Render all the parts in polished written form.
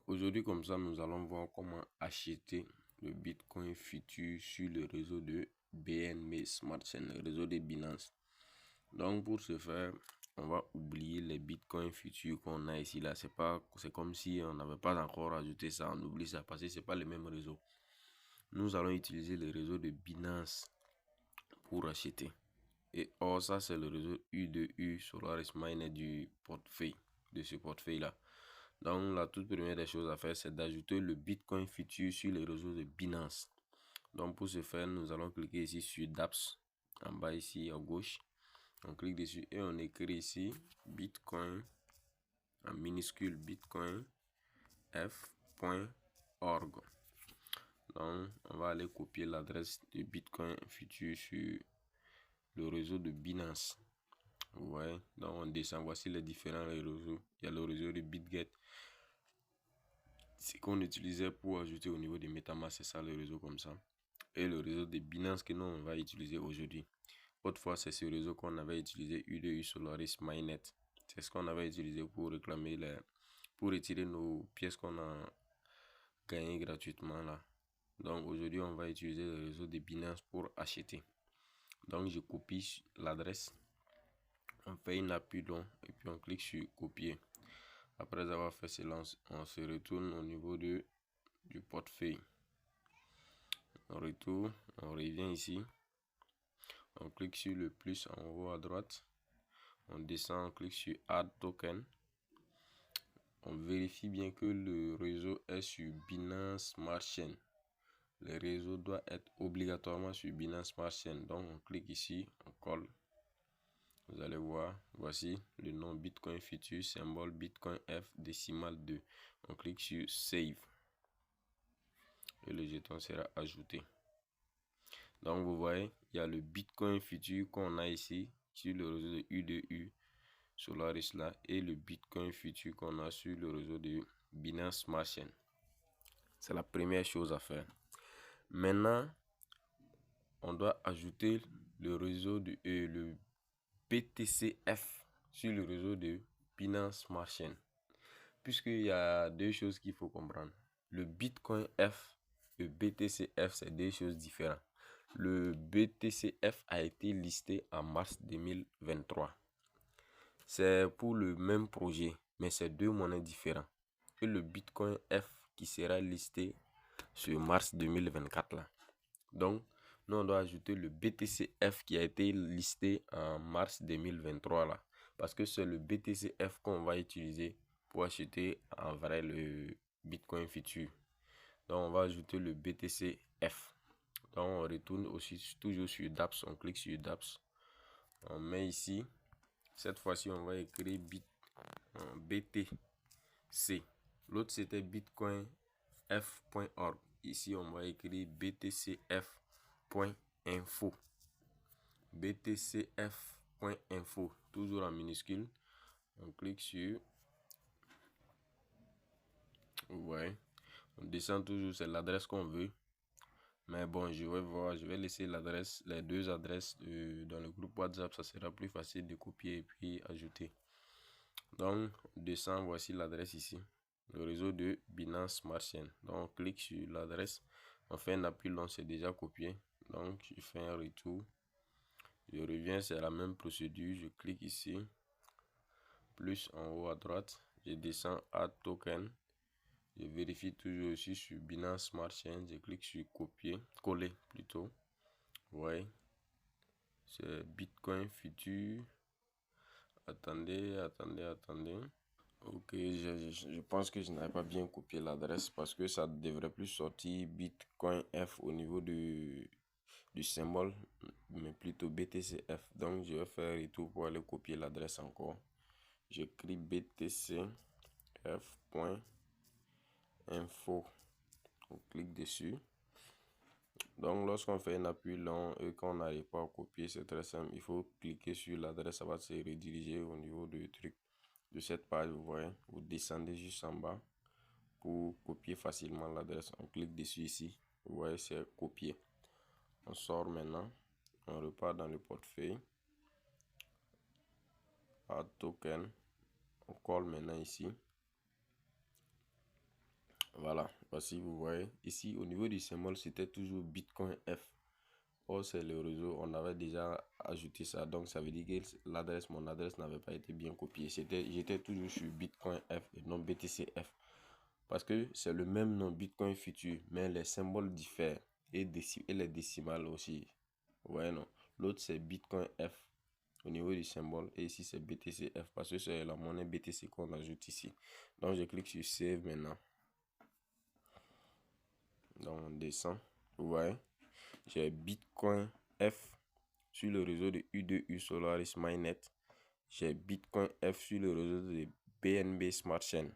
Aujourd'hui, comme ça, nous allons voir comment acheter le Bitcoin futur sur le réseau de BNB Smart Chain, le réseau de Binance. Donc, pour ce faire, on va oublier les Bitcoins futurs qu'on a ici. Là, c'est comme si on n'avait pas encore ajouté ça. On oublie ça parce que c'est pas le même réseau. Nous allons utiliser le réseau de Binance pour acheter. Et ça, c'est le réseau U2U Solaris Miner du portefeuille, de ce portefeuille-là. Donc, la toute première des choses à faire, c'est d'ajouter le Bitcoin futur sur les réseaux de Binance. Donc, pour ce faire, nous allons cliquer ici sur dApps, en bas ici à gauche. On clique dessus et on écrit ici Bitcoin, en minuscule Bitcoin f.org. Donc, on va aller copier l'adresse de Bitcoin futur sur le réseau de Binance. Ouais, donc on descend. Voici les différents réseaux. Il y a le réseau de BitGet. C'est qu'on utilisait pour ajouter au niveau de MetaMask, c'est ça le réseau comme ça. Et le réseau de Binance que nous on va utiliser aujourd'hui. Autrefois, c'est ce réseau qu'on avait utilisé, U2U Solaris Mainnet. C'est ce qu'on avait utilisé pour réclamer pour retirer nos pièces qu'on a gagnées gratuitement là. Donc aujourd'hui, on va utiliser le réseau de Binance pour acheter. Donc je copie l'adresse. On fait une appui long et puis on clique sur copier. Après avoir fait cela, on se retourne au niveau du portefeuille. On retourne, on revient ici. On clique sur le plus en haut à droite. On descend, on clique sur Add Token. On vérifie bien que le réseau est sur Binance Smart Chain. Le réseau doit être obligatoirement sur Binance Smart Chain. Donc on clique ici, on colle. Vous allez voir, voici le nom Bitcoin Future, symbole Bitcoin F décimal 2. On clique sur Save. Et le jeton sera ajouté. Donc vous voyez, il y a le Bitcoin Future qu'on a ici sur le réseau de U2U Solaris là et le Bitcoin Future qu'on a sur le réseau de Binance Smart Chain. C'est la première chose à faire. Maintenant, on doit ajouter le réseau de le BTCF sur le réseau de Binance Smart Chain. Puisqu'il y a deux choses qu'il faut comprendre. Le Bitcoin F et le BTCF, c'est deux choses différentes. Le BTCF a été listé en mars 2023. C'est pour le même projet, mais c'est deux monnaies différentes. Et le Bitcoin F qui sera listé sur mars 2024 là. Donc, nous on doit ajouter le BTCF qui a été listé en mars 2023 là. Parce que c'est le BTCF qu'on va utiliser pour acheter en vrai le Bitcoin futur. Donc, on va ajouter le BTCF. Donc, on retourne aussi toujours sur dApps. On clique sur dApps. On met ici. Cette fois-ci, on va écrire BTC. L'autre, c'était bitcoinf.org. Ici, on va écrire btcf.info. btcf.info. Toujours en minuscule. On clique sur. Ouais. On descend toujours. C'est l'adresse qu'on veut. Mais bon, je vais laisser l'adresse, les deux adresses dans le groupe WhatsApp. Ça sera plus facile de copier et puis ajouter. Donc, on descend, voici l'adresse ici. Le réseau de Binance Smart Chain. Donc, on clique sur l'adresse. On fait un appui long, c'est déjà copié. Donc, je fais un retour. Je reviens, c'est la même procédure. Je clique ici. Plus en haut à droite. Je descends Add Token. Je vérifie toujours aussi sur Binance Smart Chain. Je clique sur copier, coller plutôt. Ouais. C'est Bitcoin Future. Attendez. Ok, je pense que je n'avais pas bien copié l'adresse parce que ça devrait plus sortir Bitcoin F au niveau du symbole, mais plutôt BTCF. Donc, je vais faire retour pour aller copier l'adresse encore. J'écris btcf.info. On clique dessus. Donc, lorsqu'on fait un appui long et qu'on n'arrive pas à copier, c'est très simple. Il faut cliquer sur l'adresse, ça va se rediriger au niveau du truc de cette page. Vous voyez, vous descendez juste en bas pour copier facilement l'adresse. On clique dessus ici. Vous voyez, c'est copié. On sort maintenant. On repart dans le portefeuille. Add token. On colle maintenant ici. Voilà, voici, vous voyez. Ici, au niveau du symbole, c'était toujours Bitcoin F. Or, c'est le réseau, on avait déjà ajouté ça. Donc, ça veut dire que mon adresse n'avait pas été bien copiée. J'étais toujours sur Bitcoin F et non BTCF. Parce que c'est le même nom, Bitcoin Future, mais les symboles diffèrent. Et les décimales aussi. Vous voyez, non? L'autre, c'est Bitcoin F au niveau du symbole. Et ici, c'est BTCF parce que c'est la monnaie BTC qu'on ajoute ici. Donc, je clique sur Save maintenant. Donc, on descend. Vous voyez? J'ai Bitcoin F sur le réseau de U2U Solaris Mainnet. J'ai Bitcoin F sur le réseau de BNB Smart Chain.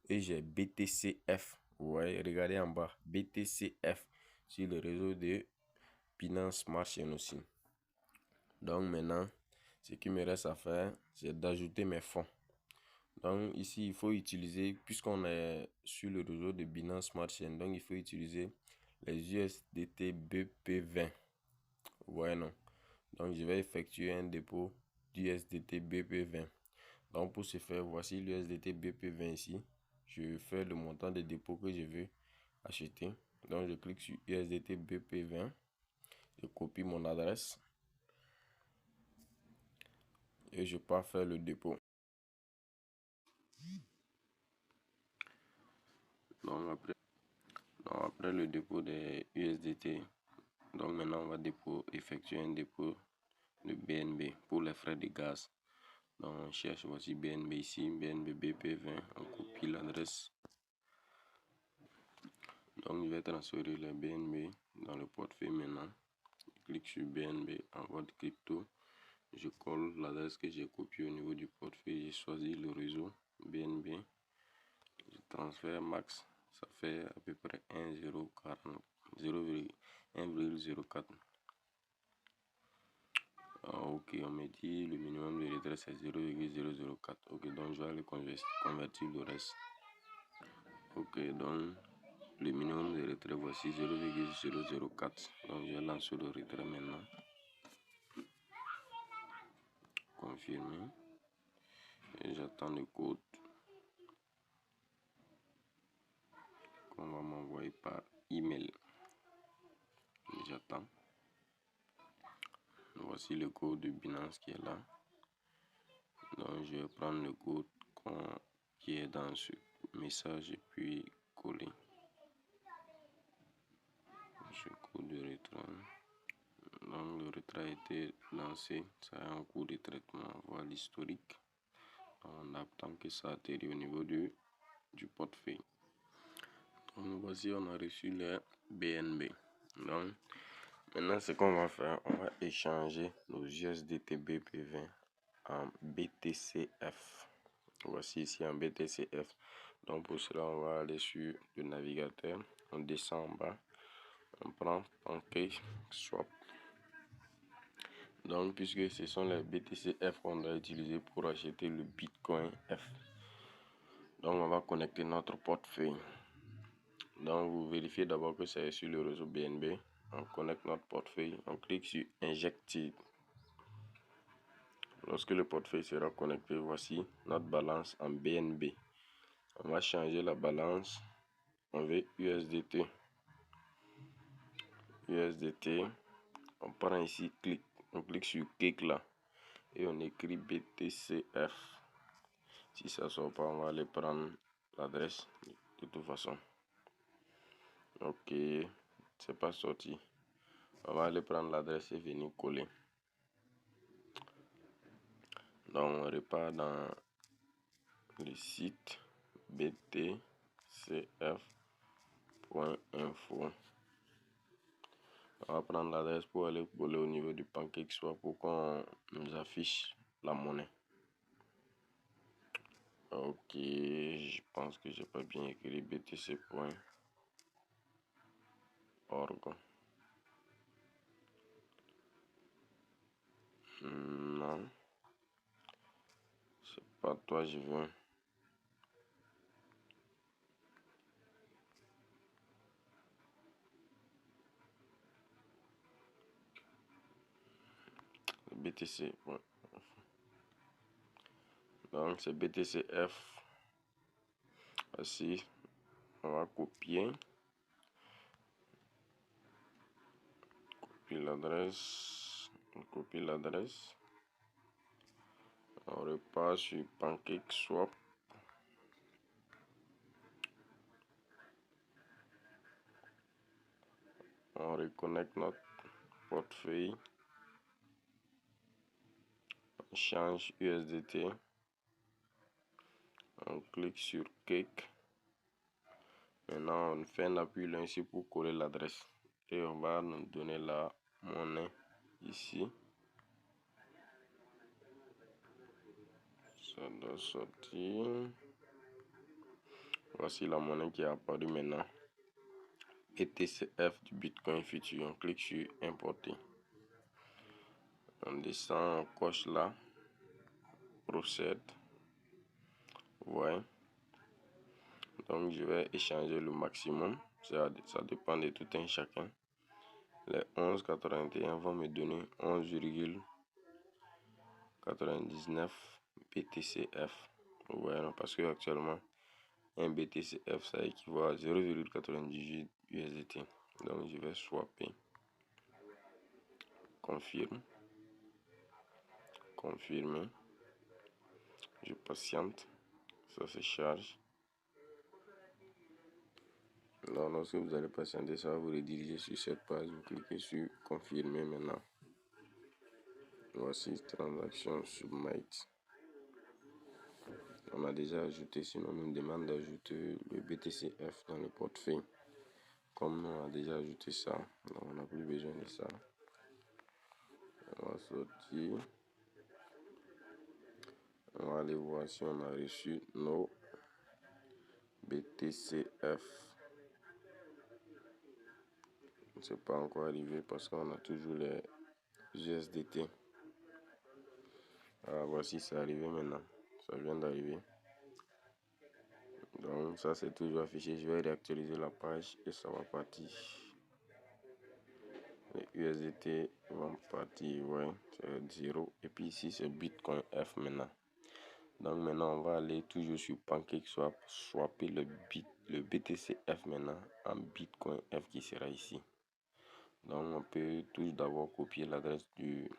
Et j'ai BTCF. Vous voyez, regardez en bas. BTCF sur le réseau de Binance Smart Chain aussi. Donc maintenant, ce qui me reste à faire, c'est d'ajouter mes fonds. Donc ici, il faut utiliser, puisqu'on est sur le réseau de Binance Smart Chain, donc il faut utiliser les USDT BP20. Vous voyez, non? Donc je vais effectuer un dépôt d'USDT BP20. Donc pour ce faire, voici l'USDT BP20 ici. Je fais le montant de dépôt que je veux acheter. Donc je clique sur USDT BP20. Je copie mon adresse. Et je pars faire le dépôt. Donc après le dépôt des USDT, donc maintenant on va effectuer un dépôt de BNB pour les frais de gaz. Donc on cherche, voici BNB ici, BNB BP20, on copie l'adresse. Donc je vais transférer le BNB dans le portefeuille maintenant. Je clique sur BNB, envoi de crypto. Je colle l'adresse que j'ai copiée au niveau du portefeuille. J'ai choisi le réseau BNB. Je transfère max. Ça fait à peu près 1,04. Ok, on me dit le minimum de retrait c'est 0,004. Ok, donc je vais aller convertir le reste. Ok, donc le minimum de retrait voici 0,004. Donc je vais lancer le retrait maintenant. Confirmer. Et j'attends le code qu'on va m'envoyer par email. J'attends. Voici le code de Binance qui est là. Donc je vais prendre le code qui est dans ce message et puis coller ce code de retrait. Donc le retrait a été lancé, ça a un cours de traitement, voilà l'historique. On attend que ça atterrit au niveau du portefeuille. Donc voici, on a reçu les BNB. Donc maintenant ce qu'on va faire, on va échanger nos USDT BP20 en BTCF. Voici ici en BTCF. Donc pour cela, on va aller sur le navigateur, on descend en bas, on prend PancakeSwap. Donc puisque ce sont les BTCF qu'on doit utiliser pour acheter le Bitcoin F. Donc on va connecter notre portefeuille. Donc vous vérifiez d'abord que c'est sur le réseau BNB. On connecte notre portefeuille, on clique sur Injected. Lorsque le portefeuille sera connecté, voici notre balance en BNB. On va changer la balance. On veut USDT. On prend ici, on clique sur Cake là. Et on écrit BTCF. Si ça ne sort pas, on va aller prendre l'adresse de toute façon. Ok, c'est pas sorti. On va aller prendre l'adresse et venir coller. Donc on repart dans le site btcf.info. On va prendre l'adresse pour aller coller au niveau du PancakeSwap pour qu'on nous affiche la monnaie. Ok, je pense que j'ai pas bien écrit btc.org. Non, c'est pas toi je veux. BTC. Ouais. Donc c'est BTCF. Voici. On va copier l'adresse. On copie l'adresse. On repart sur PancakeSwap. On reconnecte notre portefeuille. On change USDT. On clique sur Cake. Maintenant, on fait un appui là ici pour coller l'adresse. Et on va nous donner la monnaie ici. Ça doit sortir. Voici la monnaie qui est apparue maintenant. BTCF du Bitcoin Future. On clique sur Importer. On descend, on coche là. Procède. Ouais. Donc je vais échanger le maximum. Ça dépend de tout un chacun. Les 11,81 vont me donner 11,99 BTCF. Ouais, non, parce que actuellement un BTCF ça équivaut à 0,98 USDT. Donc je vais swapper. Confirme. Confirmer. Je patiente. Ça se charge. Alors, lorsque vous allez patienter, ça va vous rediriger sur cette page. Vous cliquez sur confirmer maintenant. Voici transaction submit. On a déjà ajouté, sinon on nous demande d'ajouter le BTCF dans le portefeuille. Comme on a déjà ajouté ça, donc on n'a plus besoin de ça. On va sortir. On va aller voir si on a reçu nos BTCF. C'est pas encore arrivé parce qu'on a toujours les USDT. Alors voici, c'est arrivé maintenant. Ça vient d'arriver. Donc ça c'est toujours affiché. Je vais réactualiser la page et ça va partir. Les USDT vont partir, ouais, c'est 0. Et puis ici c'est Bitcoin F maintenant. Donc maintenant on va aller toujours sur PancakeSwap, swapper le BTCF maintenant en Bitcoin F qui sera ici. Donc on peut tout d'abord copier l'adresse du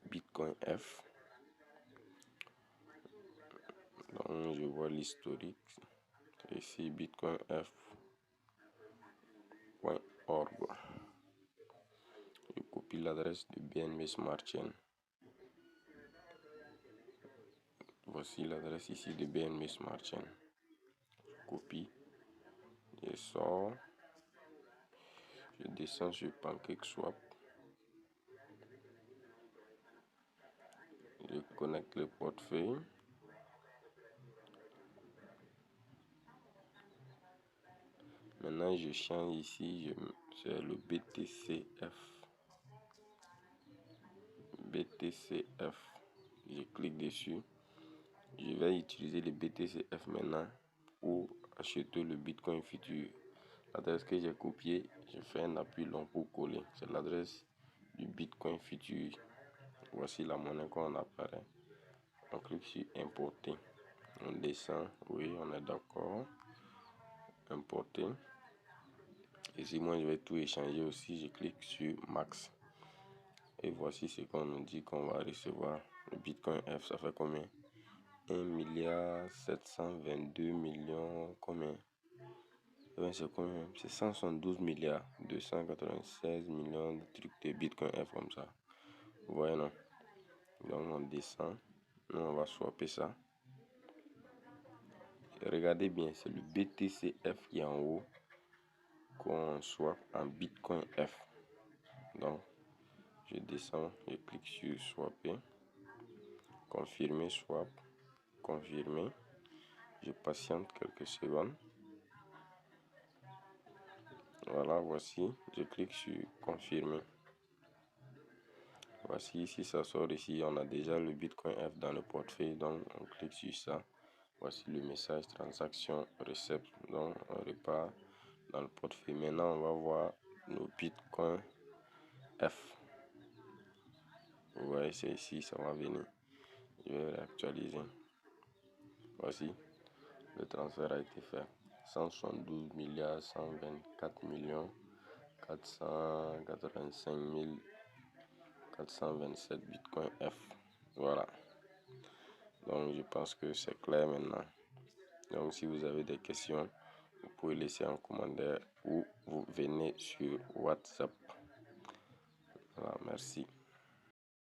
Bitcoin F. Donc je vois l'historique. Ici bitcoinf.org. Je copie l'adresse de BNB Smart Chain. Voici l'adresse ici de BNB Smart Chain. Je copie. Je sors. Je descends sur PancakeSwap. Je connecte le portefeuille. Maintenant, je change ici, c'est le BTCF. BTCF. Je clique dessus. Je vais utiliser le BTCF maintenant pour acheter le Bitcoin Future. L'adresse que j'ai copiée, je fais un appui long pour coller. C'est l'adresse du Bitcoin Future. Voici la monnaie qu'on apparaît. On clique sur importer. On descend. Oui, on est d'accord. Importer. Ici, moi, je vais tout échanger aussi. Je clique sur max. Et voici ce qu'on nous dit qu'on va recevoir. Le Bitcoin F, ça fait combien? 1,722,000,000. Combien? C'est combien? C'est 172 milliards 296 millions de trucs de Bitcoin F comme ça. Vous voyez, non? Donc on descend. Nous, on va swapper ça. Et regardez bien, c'est le BTCF qui est en haut qu'on swap en Bitcoin F. Donc, je descends, je clique sur swapper. Confirmer, swap. Confirmer. Je patiente quelques secondes. Voilà, voici. Je clique sur confirmer. Voici ici, ça sort ici. On a déjà le Bitcoin F dans le portefeuille. Donc, on clique sur ça. Voici le message transaction receipt. Donc, on repart dans le portefeuille. Maintenant, on va voir nos Bitcoin F. Vous voyez, c'est ici, ça va venir. Je vais réactualiser. Voici, le transfert a été fait. 172 milliards 124 millions 485 427 Bitcoin F. Voilà. Donc je pense que c'est clair maintenant. Donc si vous avez des questions, vous pouvez laisser en commentaire ou vous venez sur WhatsApp. Voilà, merci.